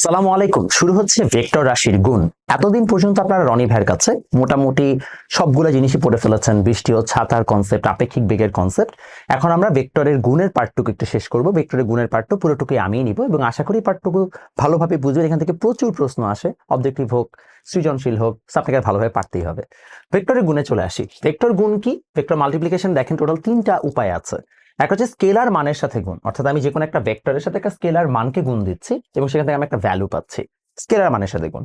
সালামু আলাইকুম। শুরু হচ্ছে ভেক্টর রাশির গুণ। এতদিন পর্যন্ত আপনারা রনি ভাইয়ের কাছে মোটামুটি সবগুলো জিনিসই পড়ে ফেলেছেন। বৃষ্টি ও ছাতার কনসেপ্ট, আপেক্ষিক বেগের কনসেপ্ট। এখন আমরা ভেক্টরের গুণের পার্টটুকু একটু শেষ করব। ভেক্টরের গুণের পার্টটুকু পুরোটুকুই আমিই নিব এবং আশা করি পার্টটুকু ভালোভাবে বুঝবেন। এখান থেকে প্রচুর প্রশ্ন আসে, অবজেক্টিভ হোক, সৃজনশীল হোক, আপনাকে ভালোভাবে পারতেই হবে। ভেক্টরের গুণে চলে আসি। ভেক্টর গুণ কি? ভেক্টর মাল্টিপ্লিকেশন দেখেন টোটাল 3টা উপায় আছে। একটা হচ্ছে স্কেলার মানের সাথে গুণ, অর্থাৎ আমি যে কোনো একটা ভেক্টরের সাথে একটা স্কেলার মানকে গুণ দিচ্ছি এবং সেখান থেকে আমি একটা ভ্যালু পাচ্ছি, স্কেলার মানের সাথে গুণ।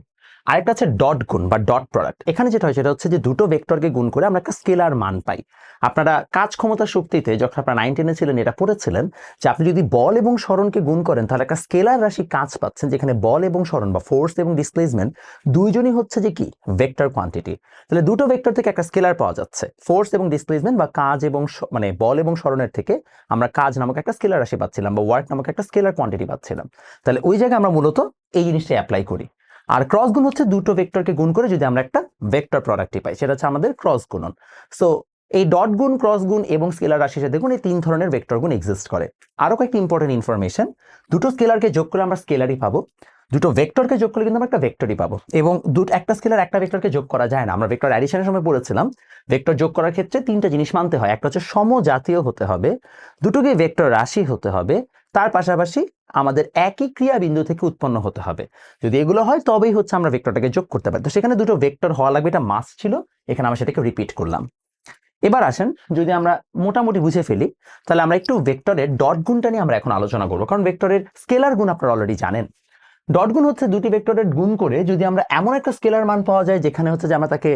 আরেকটা আছে ডট গুণ বা ডট প্রোডাক্ট। এখানে যেটা হয় সেটা হচ্ছে যে দুটো ভেক্টরকে গুণ করে আমরা একটা স্কেলার মান পাই। আপনারা কাজ ক্ষমতা শক্তিতে যখন আপনারা 9-10 ছিলেন এটা পড়েছিলেন যে আপনি যদি বল এবং সরণকে গুণ করেন তাহলে একটা স্কেলার রাশি কাজ পাচ্ছেন, যেখানে বল এবং সরণ বা ফোর্স এবং ডিসপ্লেসমেন্ট দুইজনই হচ্ছে যে কি ভেক্টর কোয়ান্টিটি। তাহলে দুটো ভেক্টর থেকে একটা স্কেলার পাওয়া যাচ্ছে। ফোর্স এবং ডিসপ্লেসমেন্ট বা কাজ এবং মানে বল এবং সরণের থেকে আমরা কাজ নামক একটা স্কেলার রাশি পাচ্ছিলাম বা ওয়ার্ক নামক একটা স্কেলার কোয়ান্টিটি পাচ্ছিলাম। তাহলে ওই জায়গায় আমরা মূলত এই জিনিসটা অ্যাপ্লাই করি। আর ক্রস গুণ হচ্ছে দুটো ভেক্টরকে গুণ করে যদি আমরা একটা ভেক্টর প্রোডাক্টই পাই, সেটা হচ্ছে আমাদের ক্রস গুণন। সো এই ডট গুণ, ক্রস গুণ এবং স্কেলার রাশির সাথে গুণ, এই 3 ধরনের ভেক্টর গুণ এক্সিস্ট করে। আরো কয়েকটি ইম্পর্টেন্ট ইনফরমেশন। দুটো স্কেলারকে যোগ করে আমরা স্কেলারই পাবো, দুটো ভেক্টরকে যোগ করলে কিন্তু আমরা একটা ভেক্টরই পাবো। এবং একটা স্কেলার একটা ভেক্টরকে যোগ করা যায় না। আমরা ভেক্টর অ্যাডিশনের সময় পড়েছিলাম ভেক্টর যোগ করার ক্ষেত্রে 3টা জিনিস মানতে হয়। একটা হচ্ছে সমজাতীয় হতে হবে, দুটোকে ভেক্টর রাশি হতে হবে, তার পাশাপাশি আমাদের একই ক্রিয়া বিন্দু থেকে উৎপন্ন হতে হবে। যদি এগুলো হয় তবেই হচ্ছে আমরা ভেক্টরটাকে যোগ করতে পারি। তো সেখানে দুটো ভেক্টর হওয়া লাগবে, এটা মাস্ট ছিল। এখানে আমরা সেটাকে রিপিট করলাম। এবার আসেন, যদি আমরা মোটামুটি বুঝে ফেলি তাহলে আমরা একটু ভেক্টরের ডট গুণটা নিয়ে আমরা এখন আলোচনা করবো, কারণ ভেক্টরের স্কেলার গুণ আপনারা অলরেডি জানেন। ডট গুণ হচ্ছে দুটি ভেক্টরের গুণ করে যদি আমরা এমন একটা স্কেলার মান পাওয়া যায় যেখানে হচ্ছে যে আমরা তাকে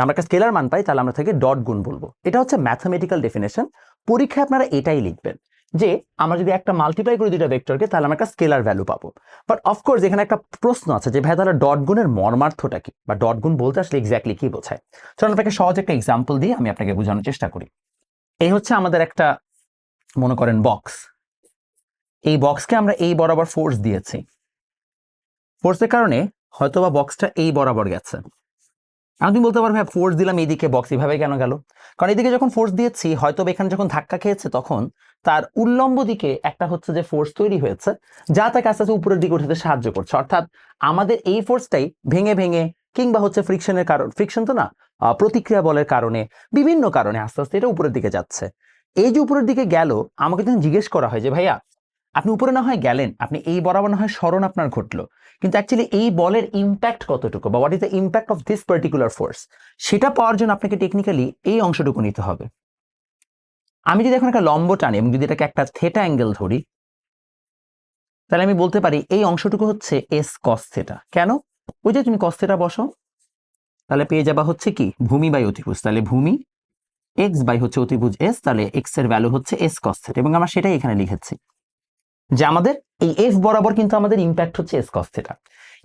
আমরা একটা স্কেলার মান পাই, তাহলে আমরা তাকে ডট গুণ বলবো। এটা হচ্ছে ম্যাথমেটিক্যাল ডেফিনেশন। পরীক্ষায় আপনারা এটাই লিখবেন যে আমরা যদি একটা মাল্টিপ্লাই করি দুইটা ভেক্টরকে তাহলে আমরা একটা স্কেলার ভ্যালু পাবো। বাট অফকোর্স এখানে একটা প্রশ্ন আছে যে ভাই তাহলে ডট গুণের মর্মার্থটা কি, বা ডট গুণ বলতে আসলে এক্স্যাক্টলি কি বোঝায়। চলুন আপনাকে সহজ একটা এক্সাম্পল দিয়ে আমি আপনাকে বোঝানোর চেষ্টা করি। এই হচ্ছে আমাদের একটা, মনে করেন, বক্স। এই বক্সকে আমরা এই বরাবর ফোর্স দিয়েছি। ফোর্সের কারণে হয়তোবা বক্সটা এই বরাবর গেছে। আমি বলতে পারবো হ্যাঁ ফোর্স দিলাম এইদিকে, বক্স এইভাবে কেন গেল? কারণ এদিকে যখন ফোর্স দিয়েছি হয়তো এখানে যখন ধাক্কা খেয়েছে তখন তার উল্লম্ব দিকে একটা হচ্ছে যে ফোর্স তৈরি হয়েছে, যা তাকে আস্তে আস্তে উপরের দিকে উঠাতে সাহায্য করছে। অর্থাৎ আমাদের এই ফোর্সটাই ভেঙে ভেঙে কিংবা হচ্ছে ফ্রিকশনের কারণ, ফ্রিকশন তো না, প্রতিক্রিয়া বলের কারণে, বিভিন্ন কারণে আস্তে আস্তে এটা উপরের দিকে যাচ্ছে। এই যে উপরের দিকে গেল, আমাকে যখন জিজ্ঞেস করা হয় যে ভাইয়া আপনি উপরে না হয় গেলেন, আপনি এই বরাবর না হয় সরণ আপনার ঘটলো, কিন্তু অ্যাকচুয়ালি এই বলের ইম্প্যাক্ট কতটুকু বা what is the impact of this particular force, সেটা পাওয়ার জন্য আপনাকে টেকনিক্যালি এই অংশটুকু নিতে হবে। আমি যদি এখন একটা লম্ব টানি এবং যদি এটাকে একটা থেটা অ্যাঙ্গেল ধরি, তাহলে আমি বলতে পারি এই অংশটুকু হচ্ছে এস কস থেটা। কেন? ওই যে তুমি কস থেটা বসো, তাহলে পেয়ে যাবা হচ্ছে কি ভূমি বাই অতিভুজ। তাহলে ভূমি এক্স বাই হচ্ছে অতিভুজ এস, তাহলে এক্স এর ভ্যালু হচ্ছে এস কস থেটা, এবং আমরা সেটাই এখানে লিখেছি যে আমাদের এই এফ বরাবর কিন্তু আমাদের ইম্প্যাক্ট হচ্ছে এস কস থেটা।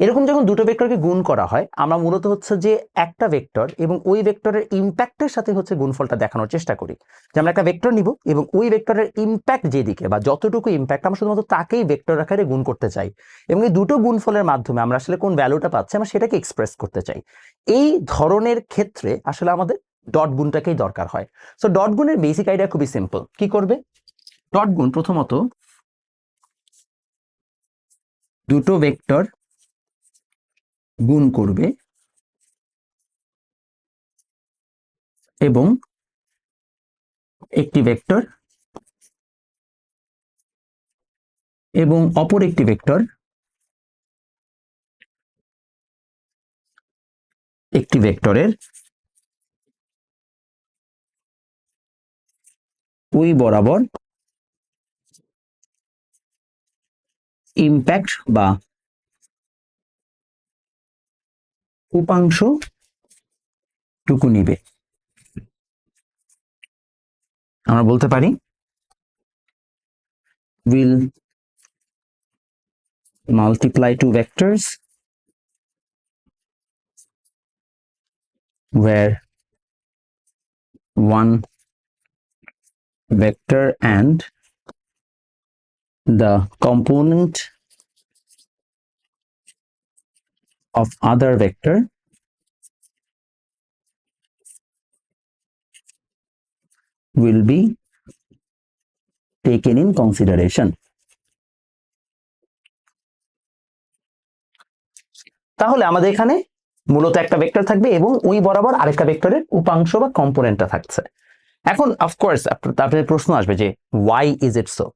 এরকম যখন দুটো ভেক্টরকে গুণ করা হয় আমরা মূলত হচ্ছে যে একটা ভেক্টর এবং ওই ভেক্টরের ইম্প্যাক্টের সাথে হচ্ছে গুণফলটা দেখানোর চেষ্টা করি। যে আমরা একটা ভেক্টর নিব এবং ওই ভেক্টরের ইম্প্যাক্ট যেদিকে বা যতটুকু ইম্প্যাক্ট আমরা শুধুমাত্র তাকেই ভেক্টর আকারে গুণ করতে চাই, এবং এই দুটো গুণফলের মাধ্যমে আমরা আসলে কোন ভ্যালুটা পাচ্ছি আমরা সেটাকে এক্সপ্রেস করতে চাই। এই ধরনের ক্ষেত্রে আসলে আমাদের ডট গুণটাকেই দরকার হয়। সো ডট গুণের বেসিক আইডিয়া খুবই সিম্পল। কি করবে? ডট গুণ প্রথমত দুটো ভেক্টর গুণ করবে এবং একটি ভেক্টর এবং অপর একটি ভেক্টর একটি ভেক্টরের ওই বরাবর ইম্প্যাক্ট বা উপাংশ টুকু নিবে। আমরা বলতে পারি will multiply two vectors where one vector and the component of other vector will be taken in consideration. তাহলে আমাদের এখানে মূলত একটা ভেক্টর থাকবে এবং ওই বরাবর আরেকটা ভেক্টরের উপাংশ বা কম্পোনেন্টটা থাকছে। এখন অফকোর্স আপনাদের প্রশ্ন আসবে যে ওয়াই ইজ ইট সো?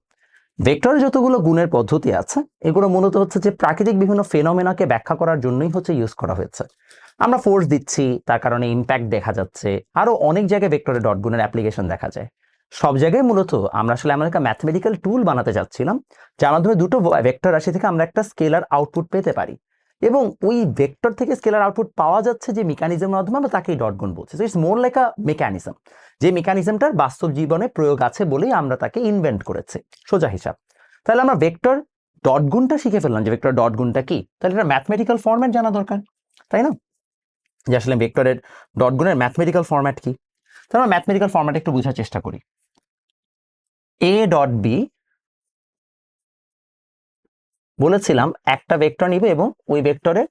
ভেক্টরের যতগুলো গুণের পদ্ধতি আছে এগুলো মূলত হচ্ছে যে প্রাকৃতিক বিভিন্ন ফেনোমেনাকে ব্যাখ্যা করার জন্যই হচ্ছে ইউজ করা হয়েছে। আমরা ফোর্স দিচ্ছি, তার কারণে ইম্প্যাক্ট দেখা যাচ্ছে, আরো অনেক জায়গায় ভেক্টরের ডট গুণের অ্যাপ্লিকেশন দেখা যায়। সব জায়গায় মূলত আমরা আসলে এমন একটা ম্যাথমেটিক্যাল টুল বানাতে চাচ্ছিলাম যার মাধ্যমে দুটো ভেক্টর রাশি থেকে আমরা একটা স্কেলার আউটপুট পেতে পারি, এবং ওই ভেক্টর থেকে স্কেলার আউটপুট পাওয়া যাচ্ছে যে মেকানিজমের মাধ্যমে আমরা তাকেই ডট গুণ বলছি। It's more like a mechanism, যে মেকানিজমটার বাস্তব জীবনে প্রয়োগ আছে বলেই আমরা তাকে ইনভেন্ট করেছি, সোজা হিসাব। তাহলে আমরা ভেক্টর ডট গুণটা শিখে ফেললাম যে ভেক্টর ডট গুণটা কি, তাহলে এটা ম্যাথমেটিক্যাল ফরম্যাট জানা দরকার, তাই না? যে আসলে ভেক্টরের ডট গুণের ম্যাথমেটিক্যাল ফরম্যাট কি। তাহলে আমরা ম্যাথমেটিক্যাল ফরম্যাট একটু বোঝার চেষ্টা করি। এ ডট বি বলেছিলাম একটা ভেক্টর নিব এবং ওই ভেক্টরের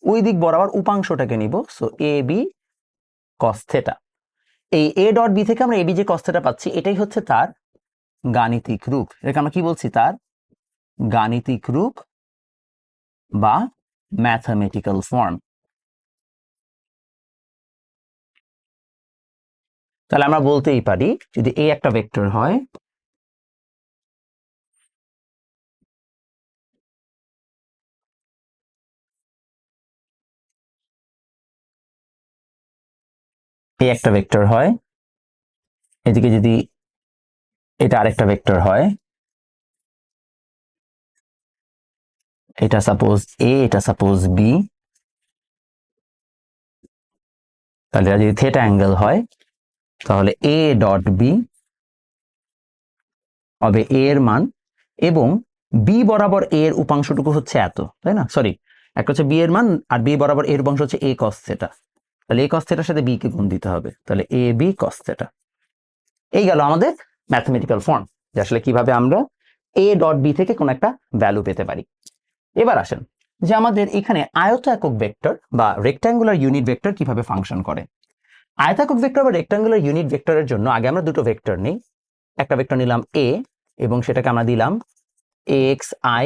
ওই দিক বরাবর উপাংশটাকে নিব, সো এ বি কস থেটা। এই এ ডট বি থেকে আমরা এ বি যে কস থেটা পাচ্ছি এটাই হচ্ছে তার গাণিতিক রূপ। এটাকে আমরা কি বলছি? তার গাণিতিক রূপ বা ম্যাথমেটিক্যাল ফর্ম। তাহলে আমরা বলতেই পারি যদি এ একটা ভেক্টর হয়, এ একটা ভেক্টর হয়, এদিকে যদি এটা আরেকটা ভেক্টর হয়, এটা সাপোজ এ, এটা সাপোজ বি, তাহলে যদি থেটা অ্যাঙ্গেল হয় তাহলে এ ডট বি হবে এ এর মান, এবং বি বরাবর এ এর উপাংশটুকু হচ্ছে এত, তাই না? সরি, একটা হচ্ছে বি এর মান আর বি বরাবর এর উপাংশ হচ্ছে এ কস থেটা। তাহলে এ কস থেটার সাথে বি কে গুণ দিতে হবে, তাহলে এ বি কস থেটা। এই গেল আমাদের ম্যাথমেটিক্যাল ফর্ম, যে আসলে কিভাবে আমরা এ ডট বি থেকে কোন একটা ভ্যালু পেতে পারি। এবার আসেন যে আমাদের এখানে আয়ত একক ভেক্টর বা রেক্ট্যাঙ্গুলার ইউনিট ভেক্টর কিভাবে ফাংশন করে। আয়তাকার ভেক্টর বা রেক্ট্যাঙ্গুলার ইউনিট ভেক্টরের জন্য আগে আমরা দুটো ভেক্টর নিই। একটা ভেক্টর নিলাম এ এবং সেটাকে আমরা দিলাম X I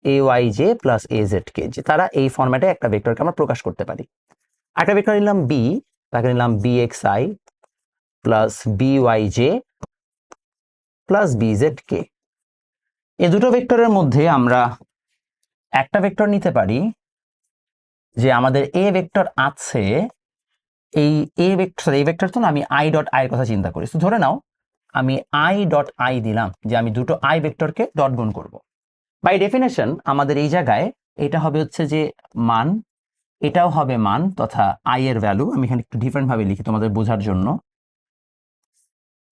A Y J plus A Z K, যে তারা এই ফরম্যাটে একটা ভেক্টরকে আমরা প্রকাশ করতে পারি। একটা ভেক্টর নিলাম বি, তাকে নিলাম B X I plus B Y J plus B Z K. এই দুটো ভেক্টরের মধ্যে আমরা একটা ভেক্টর নিতে পারি যে আমাদের এ ভেক্টর আছে, এই এ ভেক্টর, এই ভেক্টর তো না, আমি আই ডট আই এর কথা চিন্তা করি। তো ধরে নাও আমি আই ডট আই দিলাম, যে আমি দুটো আই ভেক্টরকে ডট গুণ করব। বাই ডেফিনেশন আমাদের এই জায়গায় এটা হবে হচ্ছে যে মান, এটাও হবে মান তথা আই এর ভ্যালু। আমি এখানে একটু ডিফারেন্ট ভাবে লিখি তোমাদের বোঝার জন্য।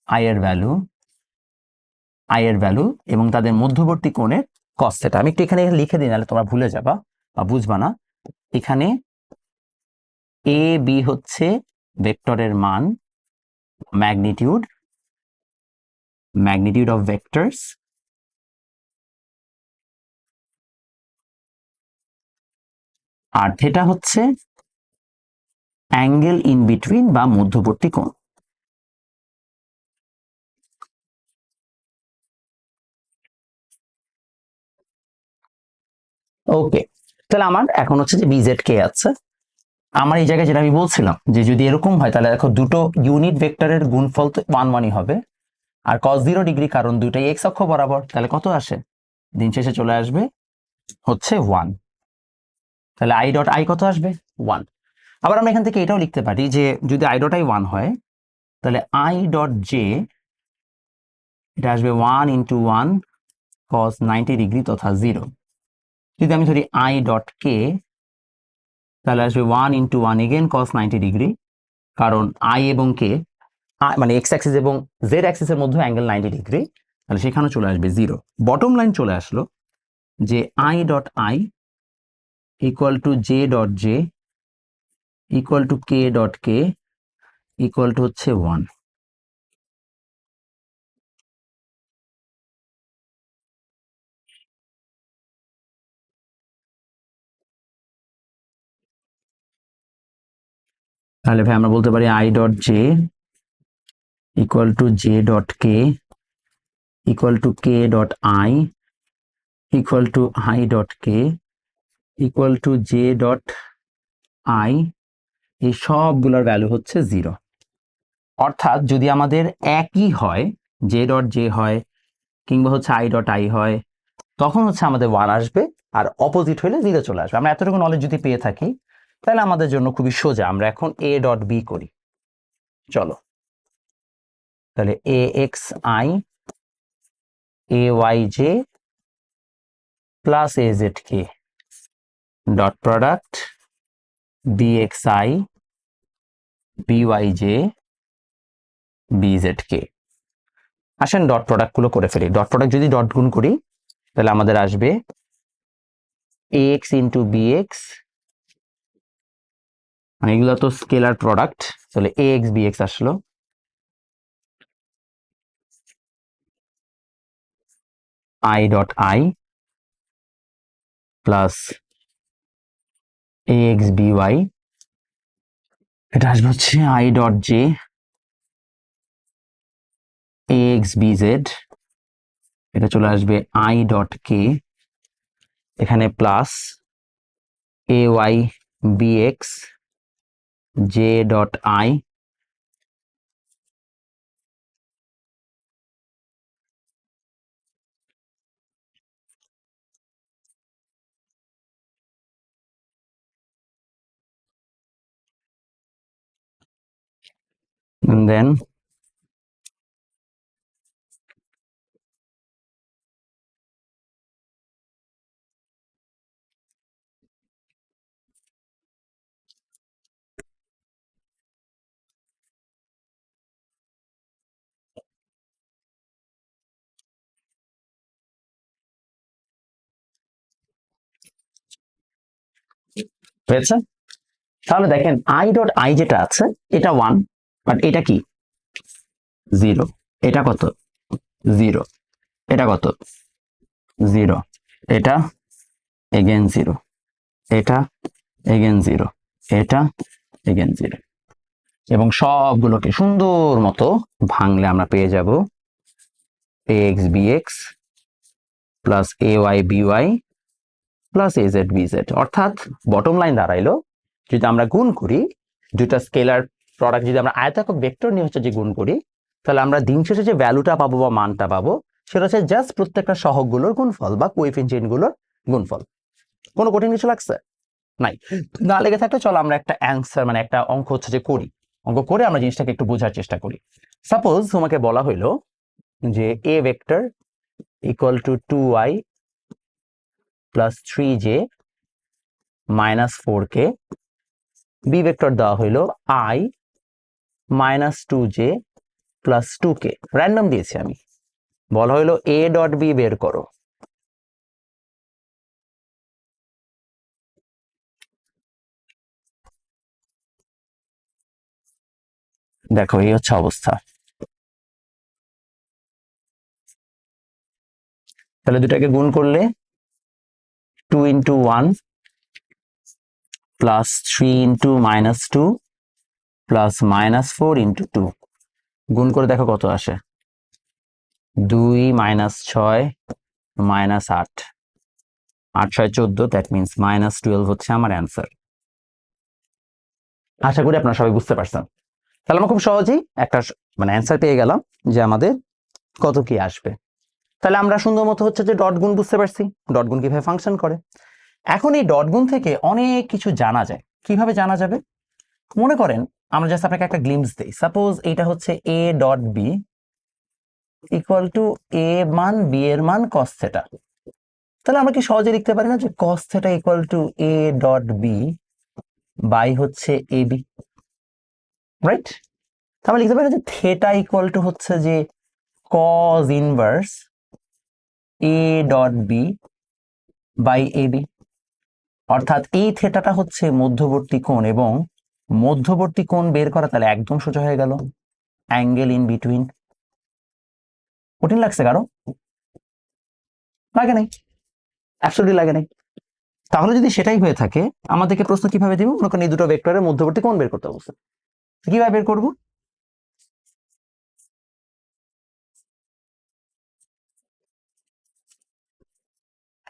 আই এর ভ্যালু, আই এর ভ্যালু এবং তাদের মধ্যবর্তী কোণের কস থেটা। আমি একটু এখানে লিখে দিই, নাহলে তোমরা ভুলে যাবা বা বুঝবা না। এখানে এ বি হচ্ছে ভেক্টরের মান, ম্যাগনিটিউড, ম্যাগনিটিউড অফ ভেক্টরস, আর থেটা হচ্ছে অ্যাঙ্গেল ইন বিটুইন বা মধ্যবর্তী কোণ। ওকে, তাহলে আমার এখন হচ্ছে যে বিজেড কে আছে। আমার এই জায়গায় যেটা আমি বলছিলাম যে যদি এরকম হয় তাহলে দেখো দুটো ইউনিট ভেক্টরের গুণফল তো 1 1ই হবে, আর cos 0 ডিগ্রি কারণ দুটাই এক্স অক্ষ বরাবর, তাহলে কত আসে? দিন শেষে চলে আসবে হচ্ছে 1। তাহলে আই ডট আই কত আসবে? 1। আবার আমরা এখান থেকে এটাও লিখতে পারি যে যদি আই ডট আই 1 হয় তাহলে আই ডট জে এটা আসবে 1 ইন্টু 1 cos 90 ডিগ্রি তথা 0। যদি আমি ধরি আই ডট কে তাহলে আসবে 1 ইন্টু 1 এগেন cos 90 ডিগ্রি, কারণ আই এবং কে মানে এক্স অ্যাক্সিস এবং জেড অ্যাক্সিসের মধ্যে অ্যাঙ্গেল 90 ডিগ্রি, তাহলে সেখানে চলে আসবে 0। বটম লাইন চলে আসলো যে I dot I equal to J dot J equal to K dot K equal to হচ্ছে 1। তাহলে ভাই আমরা বলতে পারি I dot J equal to J dot K equal to K dot I equal to I dot K equal to J dot I, এই সবগুলোর value হচ্ছে 0। অর্থাৎ যদি আমাদের একই হয়, জে ডট জে হয় কিংবা হচ্ছে আই ডট আই হয়, তখন হচ্ছে আমাদের 1 আসবে, আর অপোজিট হলে 0 চলে আসবে। আমরা এতটুকু নলেজ যদি পেয়ে থাকি তাহলে আমাদের জন্য খুবই সোজা। আমরা এখন এ ডট বি করি, চলো। তাহলে A X I A Y J plus A Z K dot product B X I B Y J B Z K. আসেন ডট প্রোডাক্ট গুলো করে ফেলি। ডট প্রোডাক্ট যদি ডট গুণ করি তাহলে আমাদের আসবে A X into B X, মানে এগুলো তো স্কেলার প্রোডাক্ট, তাহলে এ এক্স বি এক্স আসলো, I dot I plus A X B Y, এটা আসবে হচ্ছে I dot J A X B Z, এটা চলে আসবে আই ডট কে, এখানে plus A Y B X J dot I and then হয়েছে। তাহলে দেখেন আই ডট আই যেটা আছে এটা 1, বাট এটা কি 0, এটা কত 0, এটা কত 0, এটা এগেন 0, এটা এগেন 0, এটা এগেন 0, এবং সবগুলোকে সুন্দর মতো ভাঙলে আমরা পেয়ে যাব A X B X plus A Y B Y plus A Z B Z. অর্থাৎ বটম লাইন দাঁড়াইলো, যদি আমরা গুণ করি দুইটা স্কেলার প্রোডাক্ট, যদি আমরা আয়তাকার ভেক্টর নিয়ে হচ্ছে যে গুণ করি, তাহলে আমরা দিন শেষে যে ভ্যালুটা পাবো বা মানটা পাবো সেটা হচ্ছে জাস্ট প্রত্যেকটা সহগগুলোর গুণফল বা কোএফিসিয়েন্ট গুলোর গুণফল। কোনো কঠিন কিছু লাগছে নাই? না লেগে থাকলে চলো আমরা একটা অ্যান্সার, মানে একটা অঙ্ক হচ্ছে যে করি, অঙ্ক করে আমরা জিনিসটাকে একটু বোঝার চেষ্টা করি। সাপোজ তোমাকে বলা হইলো যে A vector equal to 2y plus 3j minus 4k, B vector দেওয়া হইলো i minus 2j plus 2k, random দিয়েছি আমি, বলা হইলো এ ডট বি বের করো। দেখো এই হচ্ছে অবস্থা। তাহলে দুটাকে গুণ করলে 2 into 1 plus 3 into minus 2 plus minus 4 into 2, গুণ করে দেখো কত আসে, 2 minus 6 minus 8, 8 6 14, that means minus 12 হচ্ছে আমার অ্যান্সার। আশা করি আপনারা সবাই বুঝতে পারছেন। তাহলে আমরা খুব সহজেই একটা মানে অ্যান্সার পেয়ে গেলাম যে আমাদের কত কি আসবে। তাহলে আমরা সুন্দর মতো হচ্ছে যে ডট গুণ বুঝতে পারছি, ডট গুণ কিভাবে ফাংশন করে। এখন এই ডট গুণ থেকে অনেক কিছু জানা যায়। কিভাবে জানা যাবে? মনে করেন আমরা জাস্ট আপনাকে একটা গ্লিমস দেই। সাপোজ এটা হচ্ছে A dot B equal to A মান বি এর মান কস থেটা। তাহলে আমরা কি সহজে লিখতে পারি না যে cos theta equal to A dot B by হচ্ছে এ বি, রাইট? আমরা লিখতে পারি না যে থেটা ইকুয়াল টু হচ্ছে যে cos inverse A dot B by A B. অর্থাৎ এই থেটাটা হচ্ছে মধ্যবর্তী কোণ, এবং মধ্যবর্তী কোণ বের করা তাহলে একদম সোজা হয়ে গেল, অ্যাঙ্গেল ইন বিটুইন। কঠিন লাগছে কারো? লাগে নাই, অ্যাবসলিউটলি লাগে নাই। তাহলে যদি সেটাই হয়ে থাকে আমাদেরকে প্রশ্ন কিভাবে দিব? মনে করেন এই দুটো ভেক্টরের মধ্যবর্তী কোণ বের করতে বলছে, কিভাবে বের করব?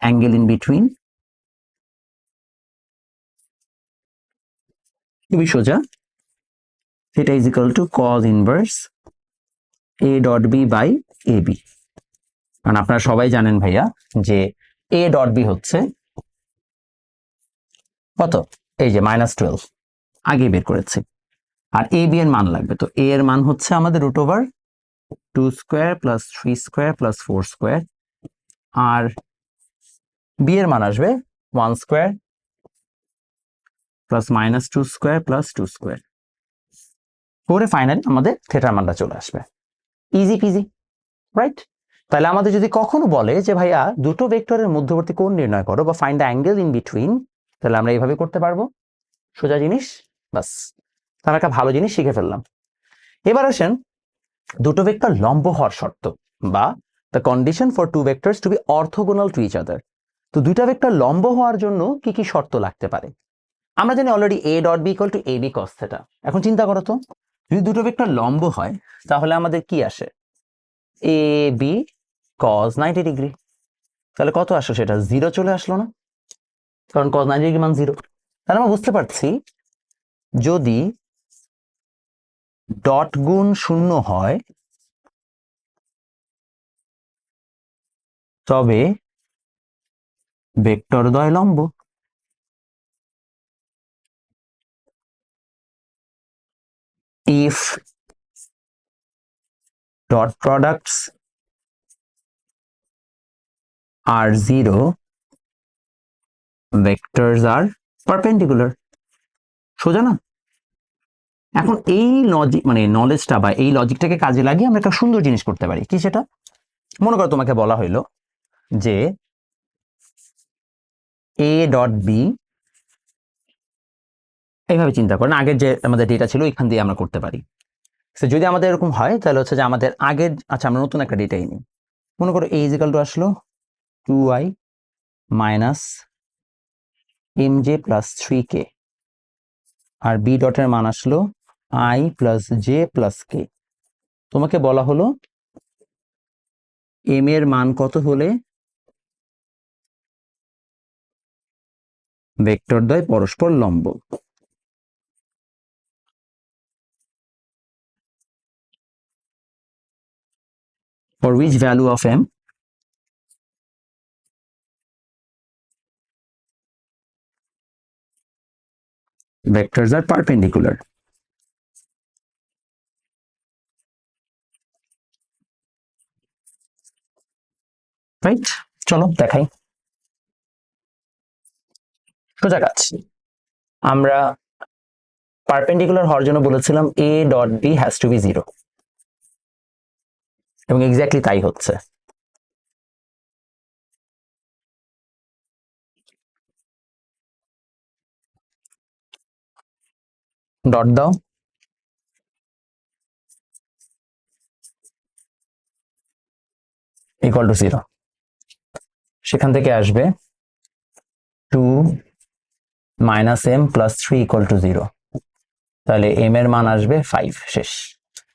অ্যাঙ্গেল ইন বিটুইন খুবই সোজা, সেটা is equal to cos inverse A dot B by A B. কারণ আপনারা সবাই জানেন ভাইয়া যে এ ডট বি হচ্ছে কত, এই যে -12 আগে বের করেছি, আর এ বি এর মান লাগবে। তো এ এর মান হচ্ছে আমাদের root over 2 square plus 3 square plus 4 square, আর বি এর মান আসবে 1 square plus -2 square plus 2 square করে ফাইনালি আমাদের থিটার মানটা চলে আসবে। Easy peasy, right? তাহলে আমাদের যদি কখনো বলে যে ভাইয়া দুটো ভেক্টরের মধ্যবর্তী কোণ নির্ণয় করো বা find the angle in between, তাহলে আমরা এইভাবে করতে পারবো, সোজা জিনিস, বাস। তাহলে একটা ভালো জিনিস শিখে ফেললাম। এবার আসেন দুটো ভেক্টর লম্ব হওয়ার শর্ত, বা the condition for two vectors to be orthogonal to each other. তো দুইটা ভেক্টর লম্ব হওয়ার জন্য কি কি শর্ত লাগতে পারে? আমরা জানি already A dot B equal to A B cos theta. এখন চিন্তা করো তো, যদি দুটো ভেক্টর লম্ব হয় তাহলে আমাদের কি আসে? এ বি কস 90 ডিগ্রি। তাহলে কত আসলো? সেটা 0 চলে আসলো না? কারণ কস 90 ডিগ্রি মান 0। তাহলে আমরা বুঝতে পারছি যদি ডট গুণ 0 হয় তবে ভেক্টর দ্বয় লম্ব। If dot products are 0, vectors are perpendicular. সোজা না? এখন এই লজিক মানে নলেজটা বা এই লজিকটাকে কাজে লাগিয়ে আমরা একটা সুন্দর জিনিস করতে পারি। কি সেটা? মনে করো তোমাকে বলা হইলো যে এ ডট বি, এইভাবে চিন্তা করেন, আগের যে আমাদের ডেটা ছিল এখান দিয়ে আমরা করতে পারি। যদি আমাদের এরকম হয় তাহলে হচ্ছে যে আমাদের আগের, আচ্ছা আমরা নতুন একটা ডেটাই নিই। মনে করো এ ইজিক্যাল টু আসলো 2i minus mj plus 3k, আর বি ডটের মান আসলো i প্লাস জে প্লাস কে। তোমাকে বলা হলো এম এর মান কত হলে ভেক্টর দ্বয় পরস্পর লম্ব। For which value of m vectors are perpendicular. Right? চলো দেখাই। সোজা কাজ, আমরা পারপেন্ডিকুলার হওয়ার জন্য বলেছিলাম A dot B has to be 0, এবং এক্স্যাক্টলি তাই হচ্ছে। ডট দাও, ইকুয়াল টু 0, সেখান থেকে আসবে 2 minus M plus 3 equal to 0। তাহলে এম এর মান আসবে 5, শেষ।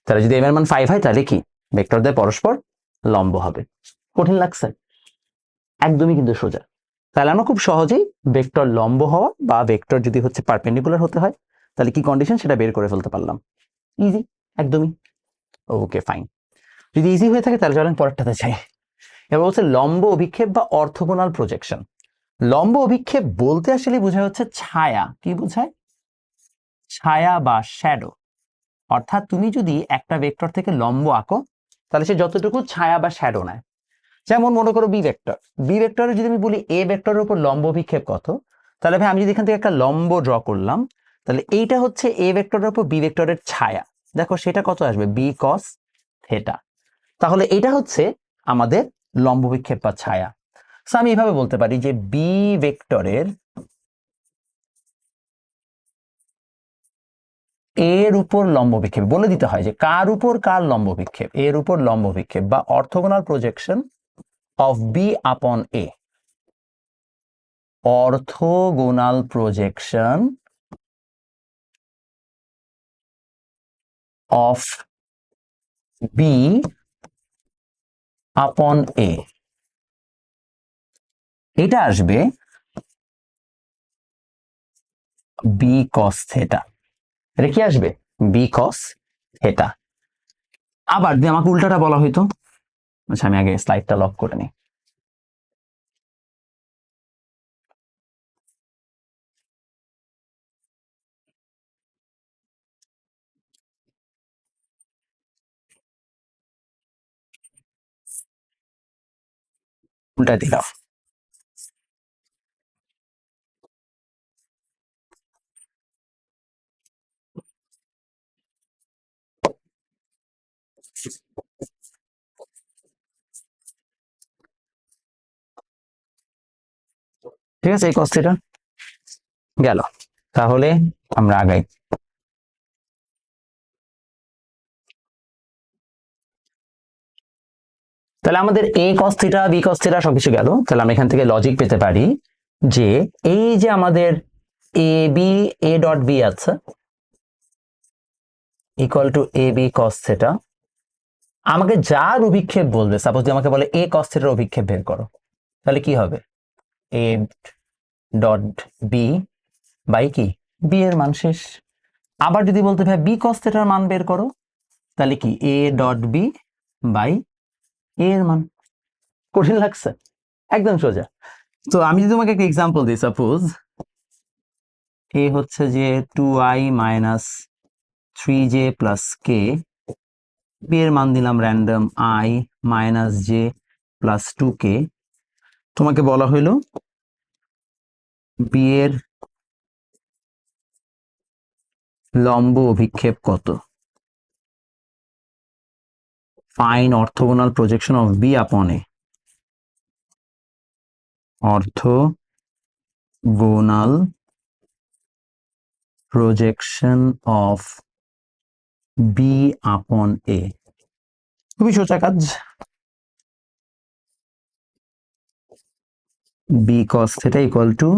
তাহলে যদি এম এর মান 5 হয় তাহলে কি ভেক্টর দ্বয় পরস্পর লম্ব হবে। কঠিন লাগছে? একদমই কিন্তু সোজা। তাহলে আমরা খুব সহজেই ভেক্টর লম্ব হওয়া বা ভেক্টর যদি হচ্ছে পারপেন্ডিকুলার হতে হয় তাহলে কি কন্ডিশন সেটা বের করে ফেলতে পারলাম। ইজি, একদমই। ওকে ফাইন, যদি ইজি হয়ে থাকে তাহলে চলেন পরেরটাতে যাই। এবার হচ্ছে লম্ব অভিক্ষেপ বা অর্থোগোনাল প্রজেকশন। লম্ব অভিক্ষেপ বলতে আসলে বোঝায় হচ্ছে ছায়া। কি বোঝায়? ছায়া বা শ্যাডো। অর্থাৎ তুমি যদি একটা ভেক্টর থেকে লম্ব আঁকো তাহলে সে যতটুকু ছায়া বা শ্যাডো নেয়। যেমন মনে করো বি ভেক্টর, বি ভেক্টরে যদি আমি বলি এ ভেক্টরের উপর লম্ব অভিক্ষেপ কত, তাহলে ভাই আমি যদি এখান থেকে একটা লম্ব ড্র করলাম তাহলে এইটা হচ্ছে এ ভেক্টরের উপর বি ভেক্টরের ছায়া। দেখো সেটা কত আসবে? B cos theta. তাহলে এটা হচ্ছে আমাদের লম্ব অভিক্ষেপ বা ছায়া। সো আমি এইভাবে বলতে পারি যে বি ভেক্টরের এর উপর লম্ব বিক্ষেপ, বলে দিতে হয় যে কার উপর কার লম্ব বিক্ষেপ, এর উপর লম্ব বিক্ষেপ বা orthogonal projection of B upon A. Orthogonal projection of B upon A, এটা আসবে বি কস থেটা। এটা কি আসবে? B cos theta. আবার যদি আমাকে উল্টাটা বলা হইতো, আচ্ছা আমি আগে স্লাইডটা লক করে নিই। উল্টা দিলাম। ঠিক আছে, এই কস থিটা গেল। তাহলে আমরা আগাই। তাহলে আমাদের A cos theta B cos theta সবকিছু গেল। তাহলে আমরা এখান থেকে লজিক পেতে পারি যে এই যে আমাদের A B, A dot B আছে equal to A B cos theta, আমাকে যার অভিক্ষেপ বলবে, সাপোজ যদি আমাকে বলে এ কস থিটার অভিক্ষেপ বের করো, তাহলে কি হবে? এ ডট বি বাই কি বি এর মান শেষ। আবার যদি বলতে ভাই বি কস থিটার মান বের করো, তাহলে কি এ ডট বি বাই এ এর মান। কঠিন লাগছে? একদম সোজা। তো আমি যদি তোমাকে একটা এক্সাম্পল দিই, সাপোজ এ হচ্ছে যে 2i মাইনাস 3j প্লাস কে, বি এর মান দিলাম random i minus J plus 2k। তোমাকে বলা হইলো বি এর লম্ব অভিক্ষেপ কত? Fine orthogonal projection of B upon A. Orthogonal projection of B upon A. খুবই সোজা কাজ। B cos theta equal to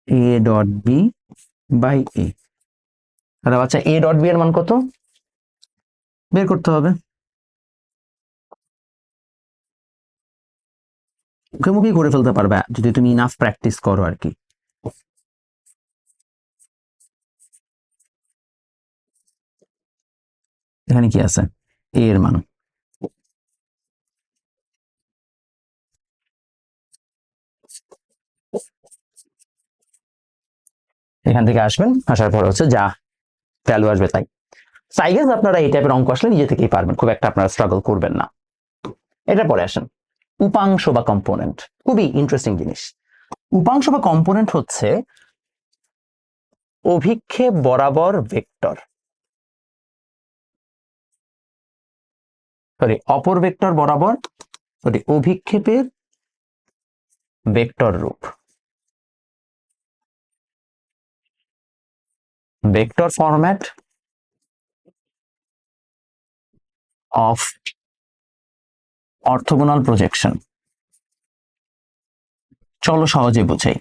A dot B by A. তাহলে বাচ্চা এ ডট বি এর মান কত বের করতে হবে। মুখে মুখেই করে ফেলতে পারবে যদি তুমি ইনাফ প্র্যাকটিস করো আর কি। এখানে কি আছে? এ এর মান। এখান থেকে আসবেন, আসার পর হচ্ছে যা ভ্যালু আসবে তাই। আই গেস আপনারা এই টাইপের অঙ্ক আসলে নিজে থেকেই পারবেন, খুব একটা আপনারা স্ট্রাগল করবেন না। এটা পরে আসেন উপাংশ বা কম্পোনেন্ট। খুবই ইন্টারেস্টিং জিনিস। উপাংশ বা কম্পোনেন্ট হচ্ছে অভিক্ষেপ বরাবর ভেক্টর, সরি অপর ভেক্টর বরাবর, সরি অভিক্ষেপের ভেক্টর রূপ। Vector format of orthogonal projection. চলো সহজে বুঝাই।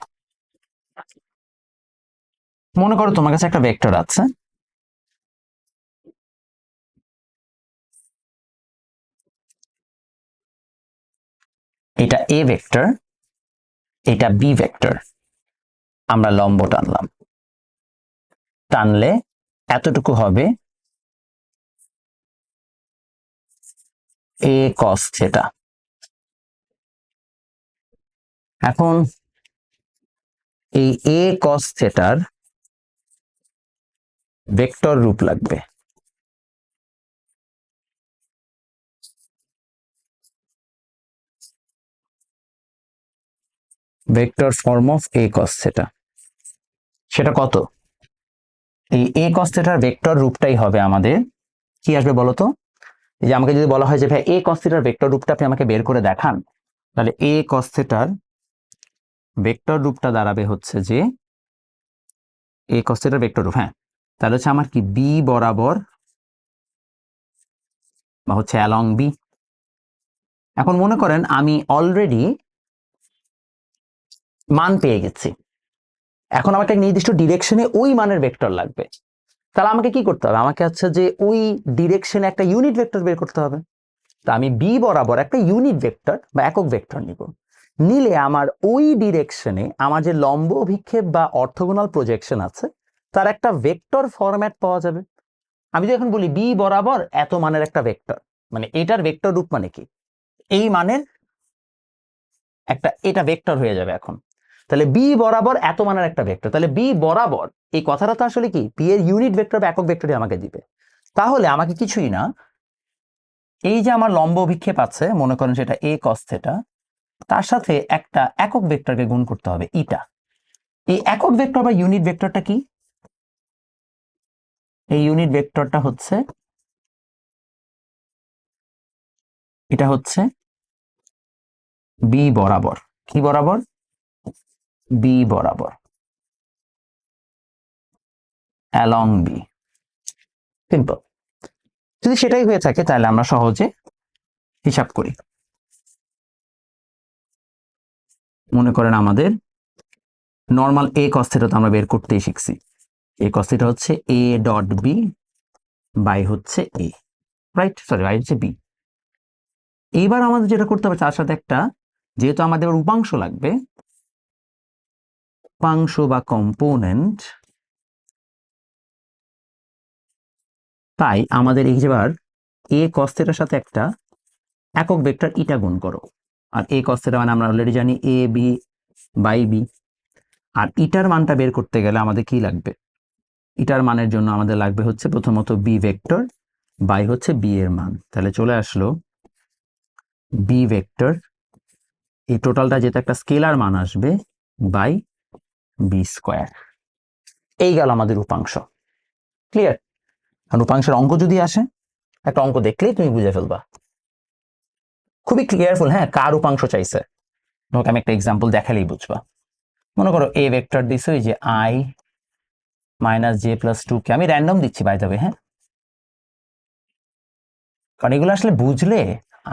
মনে করো তোমার কাছে একটা ভেক্টর আছে, এটা এ ভেক্টর, এটা বি ভেক্টর। আমরা লম্ব টানলাম, টানলে এতটুকু হবে এ কস থিটা। এখন এই এ কস থিটার ভেক্টর রূপ লাগবে। Vector form of A cos theta. সেটা কত? এই এ কস থিটার ভেক্টর রূপটাই হবে আমাদের কি আসবে বলতো? এই যে আমাকে যদি বলা হয় যে ভাই এ কস থিটার ভেক্টর রূপটা আপনি আমাকে বের করে দেখান, তাহলে এ কস থিটার ভেক্টর রূপটা দাঁড়াবে হচ্ছে যে এ কস থিটার ভেক্টর রূপ, হ্যাঁ, তাহলে হচ্ছে আমার কি বি বরাবর বা হচ্ছে অ্যালং বি। এখন মনে করেন আমি অলরেডি মান পেয়ে গেছি, এখন আমাকে একটা নির্দিষ্ট ডিরেকশনে ওই মানের ভেক্টর লাগবে। তাহলে আমাকে কি করতে হবে? আমাকে হচ্ছে যে ওই ডিরেকশনে একটা ইউনিট ভেক্টর বের করতে হবে। তা আমি বি বরাবর একটা ইউনিট ভেক্টর বা একক ভেক্টর নিব, নিলে আমার ওই ডিরেকশনে আমার যে লম্ব অভিক্ষেপ বা অর্থোগোনাল প্রজেকশন আছে তার একটা ভেক্টর ফরম্যাট পাওয়া যাবে। আমি যদি এখন বলি বি বরাবর এত মানের একটা ভেক্টর, মানে এটার ভেক্টর রূপ মানে কি, এই মানের একটা, এটা ভেক্টর হয়ে যাবে এখন। তাহলে বি বরাবর এত মানের একটা ভেক্টর, তাহলে বি বরাবর এই কথাটা তো আসলে কি বি এর ইউনিট ভেক্টর বা একক ভেক্টরই আমাকে দিবে। তাহলে আমাকে কিছুই না, এই যে আমার লম্ব অভিক্ষেপ আছে, মনে করেন সেটা এ কস থিটা, তার সাথে একটা একক ভেক্টরকে গুণ করতে হবে ইটা। এই একক ভেক্টর বা ইউনিট ভেক্টরটা কি? এই ইউনিট ভেক্টরটা হচ্ছে, এটা হচ্ছে বি বরাবর, কি বরাবর? বি বরাবর, অ্যালং বি। সিম্পল। যদি সেটাই হয়ে থাকে তাহলে আমরা সহজে হিসাব করি। মনে করেন আমাদের নর্মাল এ কস থিটা তো আমরা বের করতেই শিখছি। এ কস থিটা হচ্ছে এ ডট বি বাই হচ্ছে এ, রাইট? সরি, বাই হচ্ছে বি। এইবার আমাদের যেটা করতে হবে তার সাথে একটা, যেহেতু আমাদের উপাংশ লাগবে, উপাংশ বা কম্পোনেন্ট, তাই আমাদের এই যেবার এ কস থিটার সাথে একটা একক ভেক্টর ইটা গুণ করো। আর এ কস থিটা মানে আমরা অলরেডি জানি এ বি বাই বি। আর ইটার মানটা বের করতে গেলে আমাদের কি লাগবে? ইটার মানের জন্য আমাদের লাগবে হচ্ছে প্রথমত বি ভেক্টর বাই হচ্ছে বি এর মান। তাহলে চলে আসলো বি ভেক্টর, এই টোটালটা যেটা একটা স্কেলার মান আসবে, বাই বি স্কোয়ার। এই গেল আমাদের উপাংশ। ক্লিয়ার? আর উপাংশের অঙ্ক যদি আসে, একটা অঙ্ক দেখলেই তুমি বুঝে ফেলবা। খুবই ক্লিয়ারফুল, হ্যাঁ, কার উপাংশ চাইছে তোমাকে আমি একটা এক্সাম্পল দেখালেই বুঝবা। মনে করো এ ভেক্টর দিছে ওই যে আই মাইনাস জে প্লাস 2 কে, আমি র্যান্ডম দিচ্ছি বাই দ্য ওয়ে, হ্যাঁ, কারণ এগুলো আসলে বুঝলে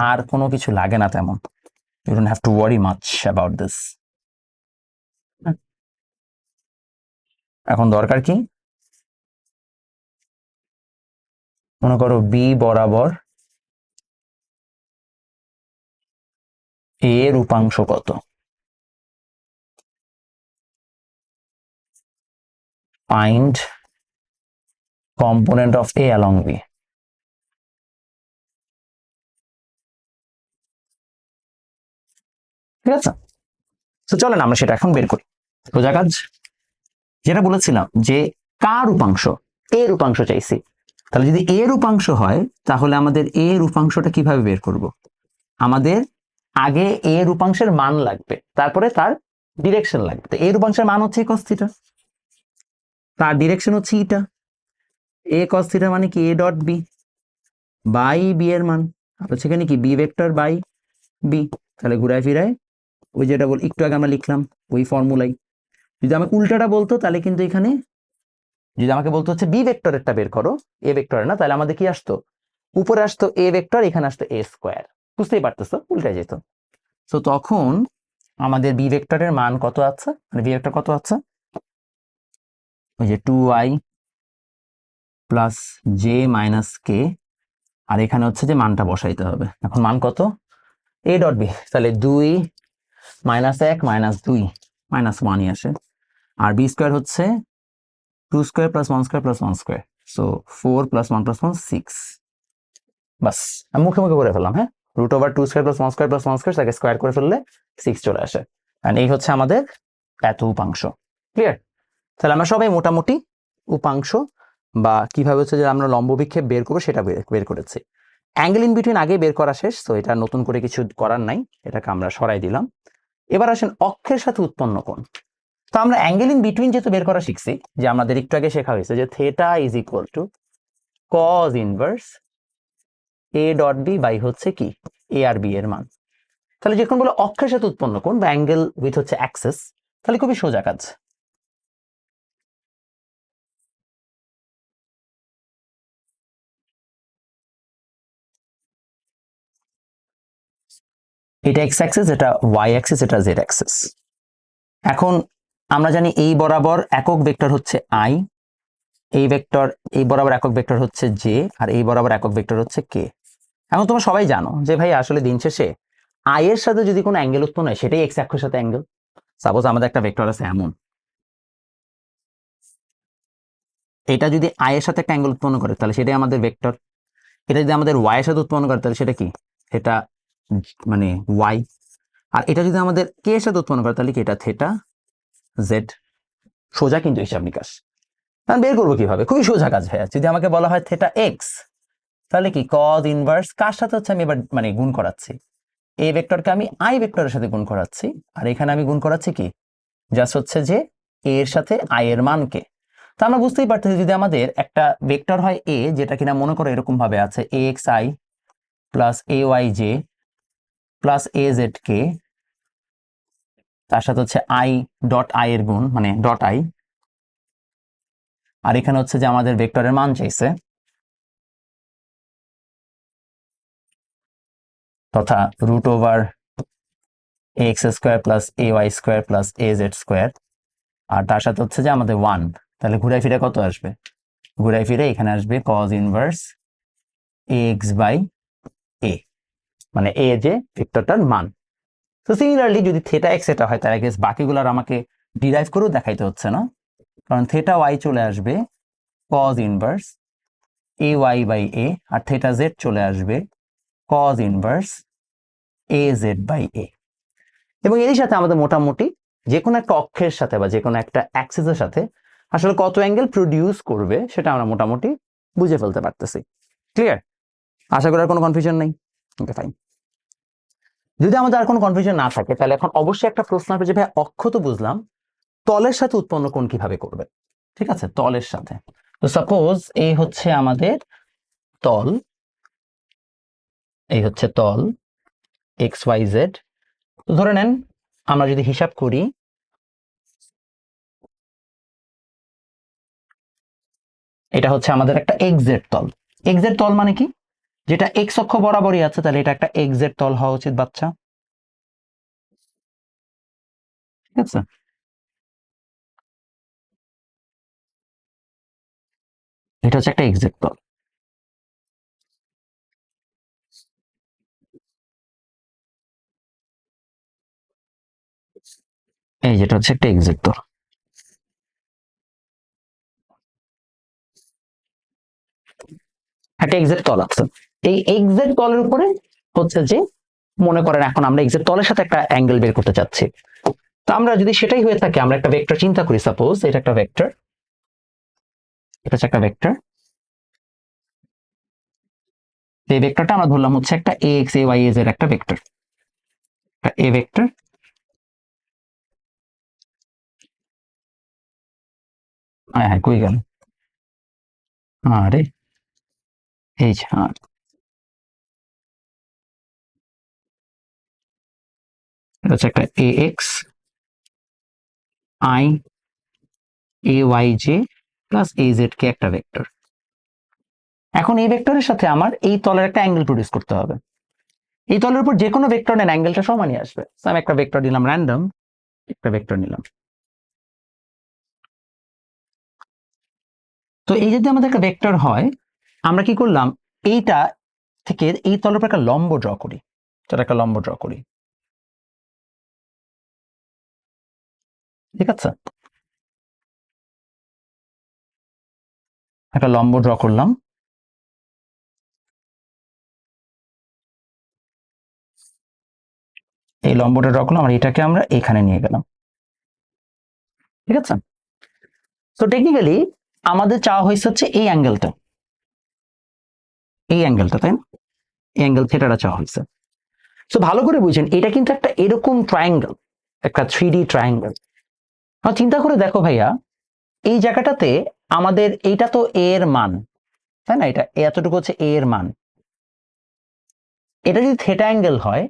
আর কোনো কিছু লাগে না তেমন। You don't have to worry much about this. এখন দরকার কি, মনে করো বি বরাবর এ এর উপাংশ কত? Find component of A along B. ঠিক আছে, তো চলেন আমরা সেটা এখন বের করি। সোজা কাজ, যেটা বলেছিলাম যে কার উপাংশ, এর উপাংশ চাইছি। তাহলে যদি এর উপাংশ হয় তাহলে আমাদের এর উপাংশটা কিভাবে বের করব? আমাদের আগে এর উপাংশের মান লাগবে, তারপরে তার ডিরেকশন লাগবে। তো এর উপাংশের মান হচ্ছে cos থিটা, তার ডিরেকশন হচ্ছে ইটা। এ cos থিটা মানে কি A dot B by B এর মান, আর সেখানে কি বি ভেক্টর বাই বি। তাহলে ঘুরায় ফিরায় ওই যেটা বল একটু আগে আমরা লিখলাম ওই ফর্মুলাই। যদি আমাকে উল্টাটা বলতো তাহলে কিন্তু এখানে, যদি আমাকে বলতো হচ্ছে বি ভেক্টরেরটা বের করো, এ ভেক্টরের না, তাহলে আমাদের কি আসতো? উপরে আসতো এ ভেক্টর, এখানে আসতো এ স্কোয়ার। বুঝতেই পারতেছো, উল্টে যেত। তো তখন আমাদের বি ভেক্টরের মান কত আছে, মানে বি ভেক্টর কত আছে, ওই যে 2i প্লাস জে মাইনাস কে, আর এখানে হচ্ছে যে মানটা বসাইতে হবে। এখন মান কত? এ ডট বি, তাহলে 2 মাইনাস 1 মাইনাস 2 মাইনাস 1ই আসে। আর বি স্কোয়ার হচ্ছে 2 square plus 1 square plus 1 square, so 4 plus 1 plus 1 6। বাস, আমি মুখে মুখে করে ফেললাম, হ্যাঁ, root over 2 square plus 1 square plus 1 square, তাকে স্কোয়ার করে ফেললে 6 চলে আসে। আর এই হচ্ছে আমাদের এত উপাংশ। ক্লিয়ার? তাহলে আমরা সবাই মোটামুটি উপাংশ বা কিভাবে হচ্ছে যে আমরা লম্ব বিক্ষেপ বের করবো সেটা বের করেছি। অ্যাঙ্গেল ইন বিটুইন আগে বের করা শেষ, তো এটা নতুন করে কিছু করার নাই, এটাকে আমরা সরাই দিলাম। এবার আসেন অক্ষের সাথে উৎপন্ন কোণ। তো আমরা অ্যাঙ্গেল ইন বিটুইন যেহেতু বের করা শিখছি, যে আমাদের একটু আগে শেখা হয়েছে যে theta is equal to cos inverse A dot B by হচ্ছে কি এ আর বি এর মান। তাহলে যখন বলে অক্ষের সাথে উৎপন্ন কোণ বা অ্যাঙ্গেল উইথ হচ্ছে অ্যাক্সেস, তাহলে খুবই সোজা কাজ। এটা এক্স অ্যাক্সিস, এটা ওয়াই অ্যাক্সিস, এটা জেড অ্যাক্সিস। এখন আমরা জানি এই বরাবর একক ভেক্টর হচ্ছে আই, এই ভেক্টর এই বরাবর একক ভেক্টর হচ্ছে জে, আর এই বরাবর একক ভেক্টর হচ্ছে কে। এখন তোমরা সবাই জানো যে ভাই আসলে দিন শেষে আই এর সাথে যদি কোনো অ্যাঙ্গেল উৎপন্ন হয় সেটাই এক্স অক্ষের সাথে অ্যাঙ্গেল। সাপোজ আমাদের একটা ভেক্টর আছে এমন, এটা যদি আই এর সাথে একটা অ্যাঙ্গেল উৎপন্ন করে তাহলে সেটাই আমাদের ভেক্টর। এটা যদি আমাদের ওয়াই এর সাথে উৎপন্ন করে তাহলে সেটা কি, এটা মানে ওয়াই। আর এটা যদি আমাদের কে এর সাথে উৎপন্ন করে তাহলে কি, এটা থেটা জেড। সোজা কিন্তু হিসাব নিকাশ। আমি বের করবো কিভাবে, খুবই সোজা কাজ ভাইয়া। যদি আমাকে বলা হয় থেটা এক্স, তাহলে কি কজ ইনভার্স কার সাথে হচ্ছে আমি এবার মানে গুণ করাচ্ছি, এই ভেক্টরকে আমি আই ভেক্টরের সাথে গুণ করাচ্ছি। আর এখানে আমি গুণ করাচ্ছি কি, জাস্ট হচ্ছে যে এ এর সাথে আই এর মানকে। তো আমরা বুঝতেই পারতেছি যদি আমাদের একটা ভেক্টর হয় এ, যেটা কিনা মনে করো এরকম ভাবে আছে A X I plus A Y J plus A Z K, তার সাথে হচ্ছে আই ডট আই এর গুণ মানে ডট আই, আর এখানে হচ্ছে যে আমাদের ভেক্টরের মান চাইছে, তথা root over A X square plus A Y square plus A Z square, আর তার সাথে হচ্ছে যে আমাদের ওয়ান। তাহলে ঘুরাই ফিরে কত আসবে, ঘুরাই ফিরে এখানে আসবে cos inverse A X by A, মানে এ যে ভেক্টরটার মান। তো সিমিলারলি যদি থেটা এক্স এটা হয় তাহলে গেস বাকিগুলোর আমাকে ডিরাইভ করেও দেখাইতে হচ্ছে না, কারণ থেটা ওয়াই চলে আসবে cos inverse A Y by A, আর থেটা জেড চলে আসবে cos inverse A Z by A. এবং এরই সাথে আমাদের মোটামুটি যে কোনো একটা অক্ষের সাথে বা যে কোনো একটা অ্যাক্সিসের সাথে আসলে কত অ্যাঙ্গেল প্রডিউস করবে সেটা আমরা মোটামুটি বুঝে ফেলতে পারতেছি। ক্লিয়ার? আশা করি আর কোনো কনফিউশন নেই। Okay fine. যদি আমাদের আর কোনো কনফিউশন না থাকে তাহলে এখন অবশ্যই একটা প্রশ্ন আসবে যে ভাই অক্ষ তো বুঝলাম, তলের সাথে উৎপন্ন কোণ কিভাবে করবে? ঠিক আছে, তলের সাথে। তো সাপোজ এই হচ্ছে আমাদের তল, এই হচ্ছে তল এক্স ওয়াই জেড। তো ধরে নেন আমরা যদি হিসাব করি, এটা হচ্ছে আমাদের একটা এক্সজেড তল। এক্সজেড তল মানে কি, যেটা এক্স অক্ষ বরাবরই আছে, তাহলে এটা একটা এক্সজেড তল হওয়া উচিত বাচ্চা। ঠিক আছে, এটা হচ্ছে একটা এক্সজেড তল। এই যেটা হচ্ছে একটা এক্সজেড তল, একটা এক্সজেড তল আছে। এই এক্সজেড তলের উপরে হচ্ছে যে মনে করেন এখন আমরা এক্সজেড তলের সাথে একটা অ্যাঙ্গেল বের করতে চাচ্ছি। তো আমরা যদি সেটাই হয়ে থাকে, আমরা একটা ভেক্টর চিন্তা করি, সাপোজ এটা একটা ভেক্টর, এটা হচ্ছে একটা ভেক্টর। এই ভেক্টরটা আমরা ধরলাম হচ্ছে একটা A x A Y age এর একটা ভেক্টর, একটা এ ভেক্টর। হ্যাঁ হ্যাঁ, কই গেল, আরে এই যে, হ্যাঁ এটা হচ্ছে একটা A X I A Y J plus A Z K একটা ভেক্টর। এখন এই ভেক্টরের সাথে আমার এই তলের একটা অ্যাঙ্গেল প্রডিউস করতে হবে। এই তলের উপর যে কোনো ভেক্টর নেন অ্যাঙ্গেলটা সমানই আসবে। আমি একটা ভেক্টর দিলাম র্যান্ডম, একটা ভেক্টর নিলাম। তো এই যদি আমাদের একটা ভেক্টর হয়, আমরা কি করলাম, এইটা থেকে এই তলের উপর একটা লম্ব ড্র করি। চলো একটা লম্ব ড্র করি। ঠিক আছে, একটা লম্ব ড্র করলাম। এই লম্বটা ড্র করলাম আর এটাকে আমরা এখানে নিয়ে গেলাম। ঠিক আছে, তো টেকনিক্যালি আমাদের চাওয়া হয়েছে হচ্ছে এই অ্যাঙ্গেলটা, এই অ্যাঙ্গেলটা, তাই না? এই অ্যাঙ্গেল থেটাটা চাওয়া হয়েছে। তো ভালো করে বুঝেন এটা কিন্তু একটা এরকম ট্রায়াঙ্গেল, একটা 3D ট্রায়াঙ্গেল। চিন্তা করে দেখো ভাইয়া, এই জায়গাটাতে আমাদের এইটা তো এ এর মান, তাই না? এটা এতটুকু হচ্ছে এ এর মান। এটা যদি থেটা অ্যাঙ্গেল হয়,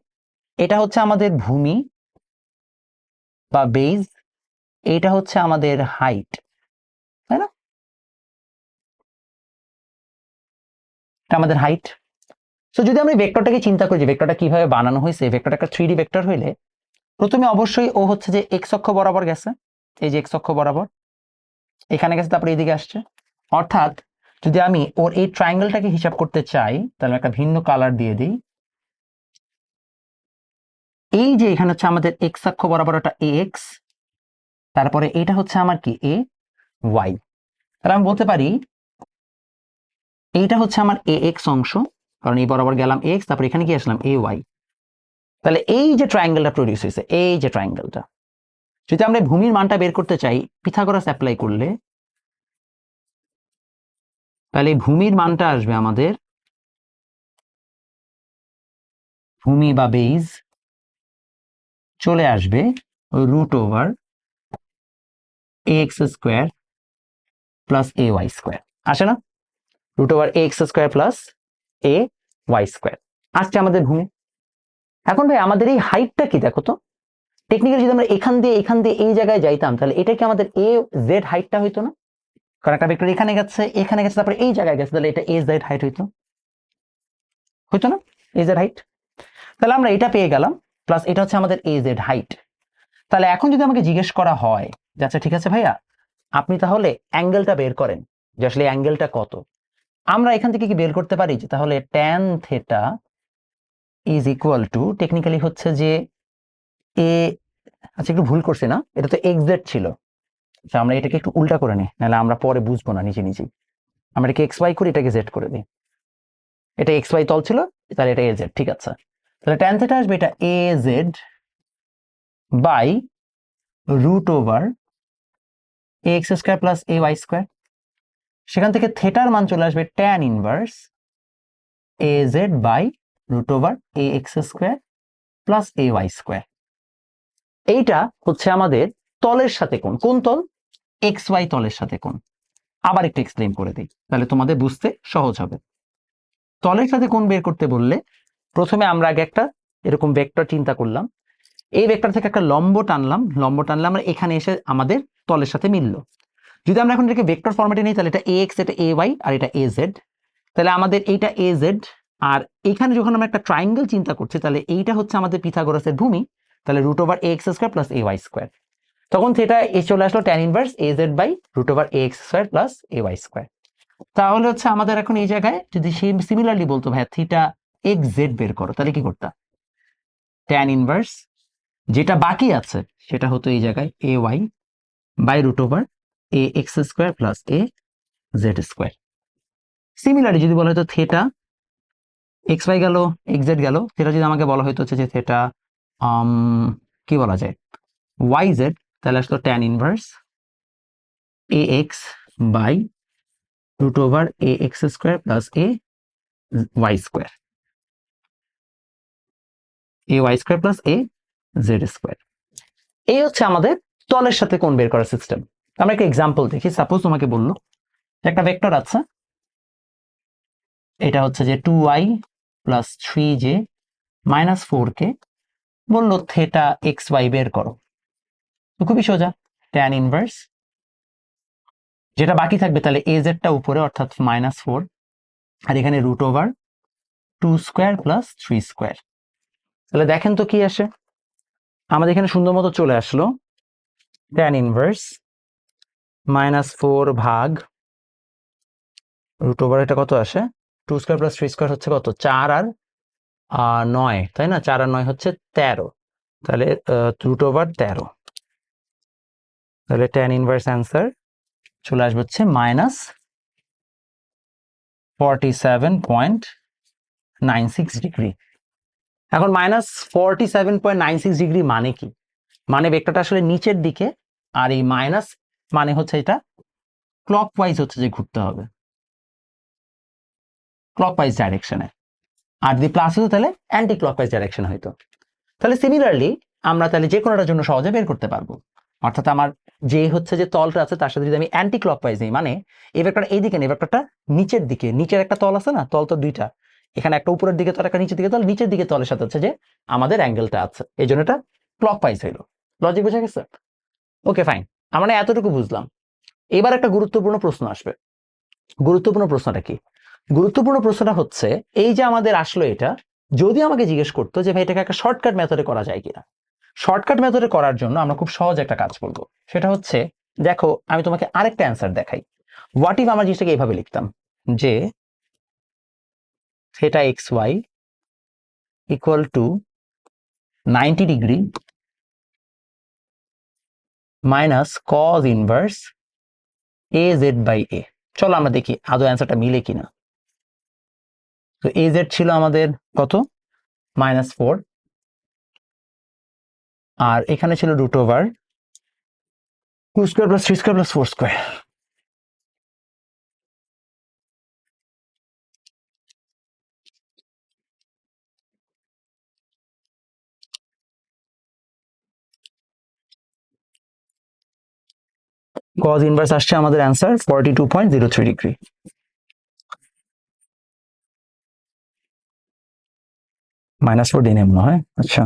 এটা হচ্ছে আমাদের ভূমি বা বেজ, এটা হচ্ছে আমাদের হাইট, তাই না? এটা আমাদের হাইট। তো যদি আমরা ভেক্টরটাকে চিন্তা করি যে ভেক্টরটা কিভাবে বানানো হয়েছে, ভেক্টরটা একটা 3D ভেক্টর হইলে প্রথমে অবশ্যই ও হচ্ছে যে এক্স অক্ষ বরাবর গেছে, এই যে এক্স অক্ষ বরাবর এখানে গেছে, তারপরে এইদিকে আসছে। অর্থাৎ যদি আমি ওর এই ট্রায়াঙ্গেলটাকে হিসাব করতে চাই তাহলে একটা ভিন্ন কালার দিয়ে দিই। এই যে এখানে হচ্ছে আমাদের এক্স অক্ষ বরাবর একটা এক্স, তারপরে এটা হচ্ছে আমার কি এ ওয়াই। তাহলে আমি বলতে পারি এইটা হচ্ছে আমার এ এক্স অংশ, কারণ এই বরাবর গেলাম এক্স, তারপর এখানে কি আসলাম এ ওয়াই। তাহলে এই যে ট্রায়াঙ্গেলটা প্রডিউস হয়েছে, এই যে ট্রায়াঙ্গেলটা, যদি আমরা ভূমির মানটা বের করতে চাই পিথাগোরাস অ্যাপ্লাই করলে, তাহলে এই ভূমির মানটা আসবে আমাদের, ভূমি বা বেজ চলে আসবে root over A X square plus A Y square, আসে না? Root over A X square plus A Y square আসছে আমাদের ভূমি। এখন ভাই আমাদের এই হাইটটা কি দেখো তো, টেকনিক্যালি যদি আমরা এখান দিয়ে এই জায়গায় যাইতাম, তাহলে এটা কি আমাদের এ জেড হাইটটা হইতো না? কারণ একটা ভেক্টর এখানে গেছে তারপরে এই জায়গায় গেছে, তাহলে এটা এ জেড হাইট হইতো না, এ জেড হাইট। তাহলে আমরা এটা পেয়ে গেলাম, প্লাস এটা হচ্ছে আমাদের এ জেড হাইট। তাহলে এখন যদি আমাকে জিজ্ঞেস করা হয় যে আচ্ছা ঠিক আছে ভাইয়া, আপনি তাহলে অ্যাঙ্গেলটা বের করেন, যে আসলে অ্যাঙ্গেলটা কত, আমরা এখান থেকে কি বের করতে পারি যে তাহলে tan theta is equal two, technically হচ্ছে যে এ, আচ্ছা একটু ভুল করছি না, এটা তো এক্স জেড ছিল, আচ্ছা আমরা এটাকে একটু উল্টা করে নিই, নাহলে আমরা পরে বুঝবো না নিজে নিজেই। আমরা এটাকে এক্স ওয়াই করি, এটাকে জেড করে দিই, এটা এক্স ওয়াই তল ছিল, তাহলে এটা এ জেড, ঠিক আছে। তাহলে ট্যান থেটা আসবে এটা A Z by root over A X square plus A Y square, সেখান থেকে থেটার মান চলে আসবে tan inverse A Z by root over A X square plus A Y square. এইটা হচ্ছে আমাদের তলের সাথে কোন তল, এক্স ওয়াই তলের সাথে কোন। আবার একটু এক্সপ্লেন করে দিই, তাহলে তোমাদের বুঝতে সহজ হবে। তলের সাথে কোন বের করতে বললে প্রথমে আমরা আগে একটা এরকম ভেক্টর চিন্তা করলাম, এই ভেক্টর থেকে একটা লম্ব টানলাম আমরা এখানে এসে আমাদের তলের সাথে মিললো। যদি আমরা এখন এটাকে ভেক্টর ফরম্যাটে নিই, তাহলে এটা এ এক্স, এটা এ ওয়াই, আর এটা এ জেড। তাহলে আমাদের এইটা এ জেড, আর এখানে যখন আমরা একটা ট্রায়াঙ্গেল চিন্তা করছি, তাহলে এইটা হচ্ছে আমাদের পিথাগোরাসের ভূমি, তাহলে root over A X square plus A Y square. তখন থেটা চলে আসলো tan inverse A Z by root over A X square plus A Y square. তাহলে হচ্ছে আমাদের এখন এই জায়গায় যদি সিমিলারলি বলতো ভাই থিটা এক্স জেড বের করো, তাহলে কি করতা, ট্যান ইনভার্স যেটা বাকি আছে সেটা হতো এই জায়গায় A Y by root over A X square plus A Z square. Similarly যদি বলা হতো থেটা এক্স ওয়াই গেল, এক্স জেড গেল, থেটা যদি আমাকে বলা হতো হচ্ছে যে থেটা কি বলা যায় ওয়াই জেড, তাহলে আসতো tan inverse A X by root over A X square plus A Y square, A Y square plus A Z square. এই হচ্ছে আমাদের তলের সাথে কোণ বের করার সিস্টেম। আমরা একটা এক্সাম্পল দেখি। সাপোজ তোমাকে বললো একটা ভেক্টর আছে, এটা হচ্ছে যে 2y plus 3j minus 4k, বললো থেটা এক্স ওয়াই বের করো। তো খুবই সোজা, ট্যান ইনভার্স যেটা বাকি থাকবে, তাহলে এ জেডটা উপরে অর্থাৎ -4, আর এখানে root over 2 square plus 3 square. তাহলে দেখেন তো কি আসে, আমাদের এখানে সুন্দর মতো চলে আসলো ট্যান ইনভার্স -4 ভাগ রুট ওভার, এটা কত আসে 2 স্কোয়ার প্লাস 3 স্কোয়ার হচ্ছে কত 4 আর 9, তাই না, 4 আর 9 হচ্ছে 13, তাহলে রুট ওভার 13। তাহলে ট্যান ইনভার্স অ্যান্সার চলে আসবে হচ্ছে -47.96 ডিগ্রি। এখন -47.96 ডিগ্রি মানে কি, মানে ভেক্টরটা আসলে নিচের দিকে, আর এই মাইনাস মানে হচ্ছে এটা ক্লকওয়াইজ হচ্ছে যে ঘুরতে হবে, ক্লকওয়াইজ ডাইরেকশনে, আর যদি প্লাস হতো তাহলে অ্যান্টি ক্লকওয়াইজ ডাইরেকশন হইতো। তাহলে সিমিলারলি আমরা তাহলে যে কোনোটার জন্য সহজে বের করতে পারবো, অর্থাৎ আমার যে হচ্ছে যে তলটা আছে তার সাথে যদি আমি অ্যান্টি ক্লকওয়াইজ নিই, মানে এই ভেক্টরটা এইদিকে নেই, ভেক্টরটা নিচের দিকে, নিচের একটা তল আছে না, তল তো দুইটা, এখানে একটা উপরের দিকে তল, একটা নিচের দিকে তল, নিচের দিকে তলের সাথে হচ্ছে যে আমাদের অ্যাঙ্গেলটা আছে, এই জন্য এটা ক্লকওয়াইজ হইলো। লজিক বোঝা গেছে? ওকে ফাইন, আমরা এতটুকু বুঝলাম। এবার একটা গুরুত্বপূর্ণ প্রশ্ন আসবে। গুরুত্বপূর্ণ প্রশ্নটা কি? গুরুত্বপূর্ণ প্রশ্নটা হচ্ছে এই যে আমাদের আসলো এটা, যদি আমাকে জিজ্ঞেস করতো যে ভাই এটাকে একটা শর্টকাট মেথডে করা যায় কিনা, শর্টকাট মেথডে করার জন্য আমরা খুব সহজ একটা কাজ করব। সেটা হচ্ছে, দেখো আমি তোমাকে আরেকটা অ্যান্সার দেখাই। হোয়াট ইফ আমরা জিনিসটাকে এইভাবে লিখতাম যে theta X Y equal to 90 degree minus cos inverse A Z by A. চলো আমরা দেখি আদৌ অ্যান্সারটা মিলে কিনা। তো এ জেড ছিল আমাদের কত, -4, আর এখানে ছিল √2² + 3² + 4²। cos ইনভার্স আসছে আমাদের অ্যান্সার 42.03 ডিগ্রি। -4 দিনে মনে হয়। আচ্ছা,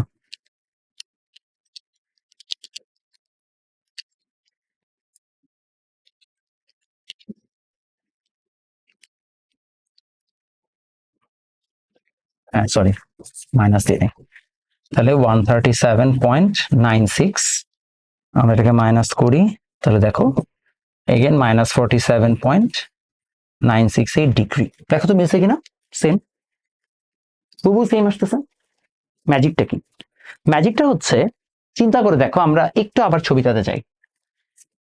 হ্যাঁ সরি, -10, তাহলে 137.96। আমরা এটাকে মাইনাস করি, তাহলে দেখো এগেন -47.968 ডিগ্রি। দেখো তো মিলছে কিনা, সেম, তবু সেম আসতেছে। ম্যাজিকটা কি? ম্যাজিকটা হচ্ছে, চিন্তা করে দেখো, আমরা একটু আবার ছবিটাতে যাই।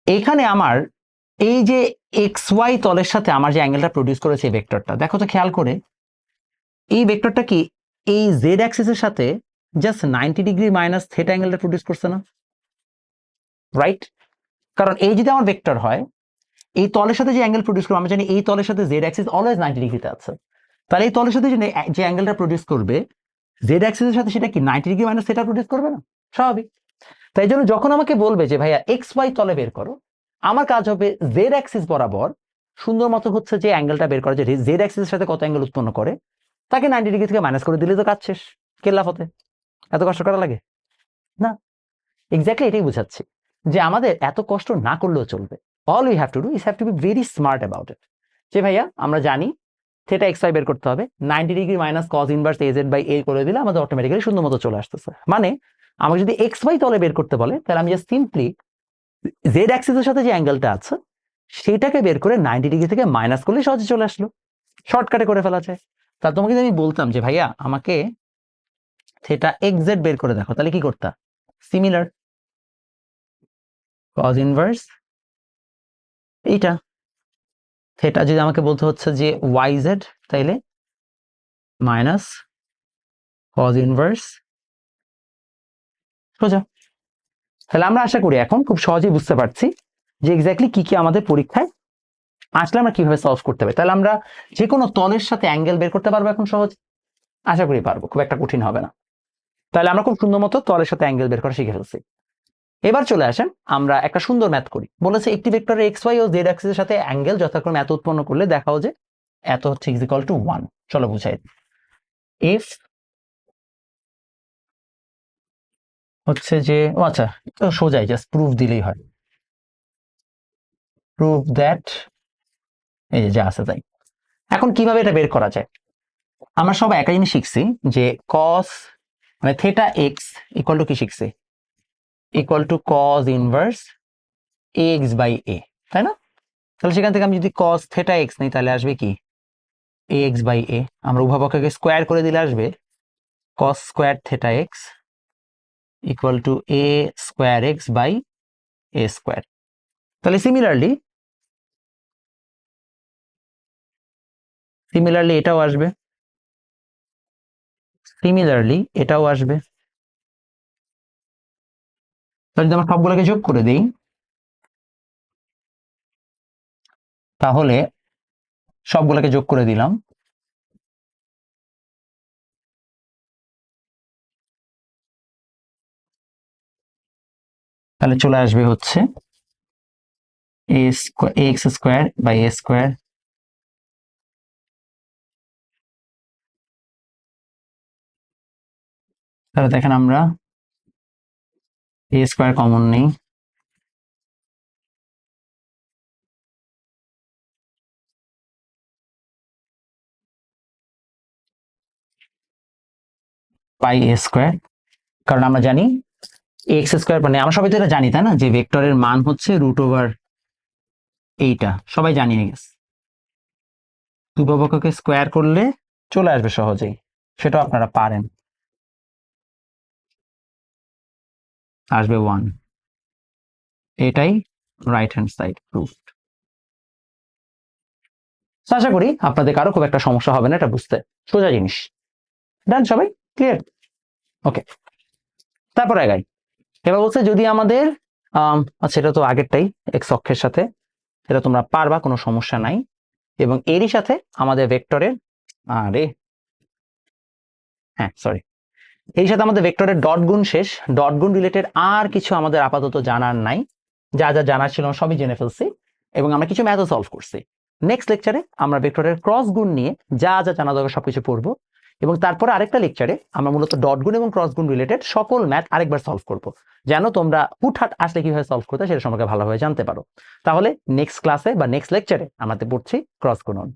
এখানে আমার এই যে এক্স ওয়াই তলের সাথে আমার যে অ্যাঙ্গেলটা প্রডিউস করেছে এই ভেক্টরটা, দেখো তো খেয়াল করে, এই ভেক্টরটা কি এই জেড অ্যাক্সিসের সাথে জাস্ট 90 ডিগ্রি মাইনাস থিটা অ্যাঙ্গেলটা প্রডিউস করছে না? রাইট? কারণ এই যদি আমার ভেক্টর হয়, এই তলের সাথে যে অ্যাঙ্গেল প্রডিউস করবে, আমরা জানি এই তলের সাথে জেড অ্যাক্সিস অলওয়েজ 90 ডিগ্রিতে আছে, তাহলে এই তলের সাথে যে অ্যাঙ্গেলটা প্রডিউস করবে জেড অ্যাক্সিসের সাথে, সেটা কি 90 ডিগ্রি মাইনাস থিটা প্রডিউস করবে না? স্বাভাবিক। তাই জন্য যখন আমাকে বলবে যে ভাইয়া এক্স ওয়াই তলে বের করো, আমার কাজ হবে জেড অ্যাক্সিস বরাবর সুন্দর মতো হচ্ছে যে অ্যাঙ্গেলটা বের করা, যে জেড অ্যাক্সিসের সাথে কত অ্যাঙ্গেল উৎপন্ন করে, তাকে 90 ডিগ্রি থেকে মাইনাস করে দিলে তো কাজ শেষ। কেল্লা ফতে, এত কষ্ট করা লাগে না। এক্স্যাক্টলি এটাই বুঝাচ্ছি, যে আমাদের এত কষ্ট না করলেও চলবে। All we have to do is have to be very smart about it. যে ভাইয়া আমরা জানি থিটা এক্স ওয়াই বের করতে হবে, 90 degree minus cos inverse A Z by A করে দিলে আমাদের অটোমেটিক্যালি সুন্দর মতো চলে আসতেছে। মানে আমাকে যদি এক্স ওয়াই তলে বের করতে বলে, তাহলে আমি জাস্ট সিম্পলি জেড অ্যাক্সিসের সাথে যে অ্যাঙ্গেলটা আছে সেটাকে বের করে 90 ডিগ্রি থেকে মাইনাস করলে সহজে চলে আসলো, শর্টকাটে করে ফেলা যায়। তা তোমাকে যদি আমি বলতাম যে ভাইয়া আমাকে থিটা এক্স জেড বের করে দেখো, তাহলে কি করতা? সিমিলার, কজ ইনভার্স এইটা। থিটা যদি আমাকে বলতে হচ্ছে যে ওয়াই জেড, তাইলে মাইনাস কজ ইনভার্স, সোজা। তাহলে আমরা আশা করি এখন খুব সহজেই বুঝতে পারছি যে এক্স্যাক্টলি কি কি আমাদের পরীক্ষায় আসলে আমরা কিভাবে সলভ করতে হবে। তাহলে আমরা যে কোনো তলের সাথে অ্যাঙ্গেল বের করতে পারবো এখন সহজ, আশা করি পারবো, খুব একটা কঠিন হবে না। তাহলে আমরা খুব সুন্দর মতো তলের সাথে অ্যাঙ্গেল বের করা শিখে ফেলছি। এবার চলে আসেন আমরা একটা সুন্দর ম্যাথ করি। বলেছে একটি ভেক্টরের এক্স ওয়াই ও জেড অ্যাক্সিসের সাথে অ্যাঙ্গেল যথাক্রমে এত উৎপন্ন করলে দেখাও যে এত হচ্ছে ইজ ইকুয়াল টু 1। চলো বুঝাই। ইফ হচ্ছে যে, ও আচ্ছা, তো সোজাই জাস্ট প্রুফ দিলেই হয়। প্রুফ দ্যাট, এই যে যা আছে তাই। এখন কিভাবে এটা বের করা যায়? আমরা সবাই একটা জিনিস শিখছি যে কস মানে থিটা এক্স ইকুয়াল টু কি শিখছি? Equal to cos inverse X by A, তাই না? তাহলে সেখান থেকে আমি যদি কস থিটা এক্স নিই, তাহলে আসবে কি এ এক্স বাই এ। আমরা উভয় পক্ষকে স্কোয়ার করে দিলে আসবে cos square theta X equal to A square X by A square. তাহলে সিমিলারলি এটাও আসবে, সিমিলারলি এটাও আসবে। তাহলে যদি আমরা সবগুলোকে যোগ করে দিই, তাহলে সবগুলোকে যোগ করে দিলাম, তাহলে চলে আসবে হচ্ছে A X square by A square. তাহলে দেখেন আমরা এ স্কোয়ার কমন নেই, বাই এ স্কোয়ার। কারণ আমরা জানি এক্স স্কোয়ার মানে আমরা সবাই তো এটা জানি তাই না, যে ভেক্টরের মান হচ্ছে √ওভার এইটা, সবাই জানিয়ে গেছে। উভয়পক্ষকে স্কোয়ার করলে চলে আসবে সহজেই, সেটাও আপনারা পারেন, আসবে 1। এটাই রাইট হ্যান্ড সাইড প্রুফ। তো আশা করি আপনাদের কারো খুব একটা সমস্যা হবে না এটা বুঝতে, সোজা জিনিস। ডান, সবাই ক্লিয়ার? ওকে, তারপর আগাই। এবার বলছে যদি আমাদের আচ্ছা এটা তো আগেরটাই, এক্স অক্ষের সাথে, এটা তোমরা পারবা, কোনো সমস্যা নাই। এবং এরই সাথে আমাদের ভেক্টরের, আরে হ্যাঁ সরি, এর সাথে আমাদের ভেক্টরের ডট গুণ শেষ। ডট গুণ রিলেটেড আর কিছু আমাদের আপাতত জানার নাই, যা যা জানার ছিল সবই জেনে ফেলছি, এবং আমরা কিছু ম্যাথও সলভ করছি। নেক্সট লেকচারে আমরা ভেক্টরের ক্রস গুণ নিয়ে যা যা জানা দরকার সবকিছু পড়বো, এবং তারপরে আরেকটা লেকচারে আমরা মূলত ডট গুণ এবং ক্রস গুণ রিলেটেড সকল ম্যাথ আরেকবার সলভ করব, যেন তোমরা হুটহাট আসলে কিভাবে সলভ করতে সেটা সম্পর্কে ভালোভাবে জানতে পারো। তাহলে নেক্সট ক্লাসে বা নেক্সট লেকচারে আমাদের পড়ছি ক্রস গুণন।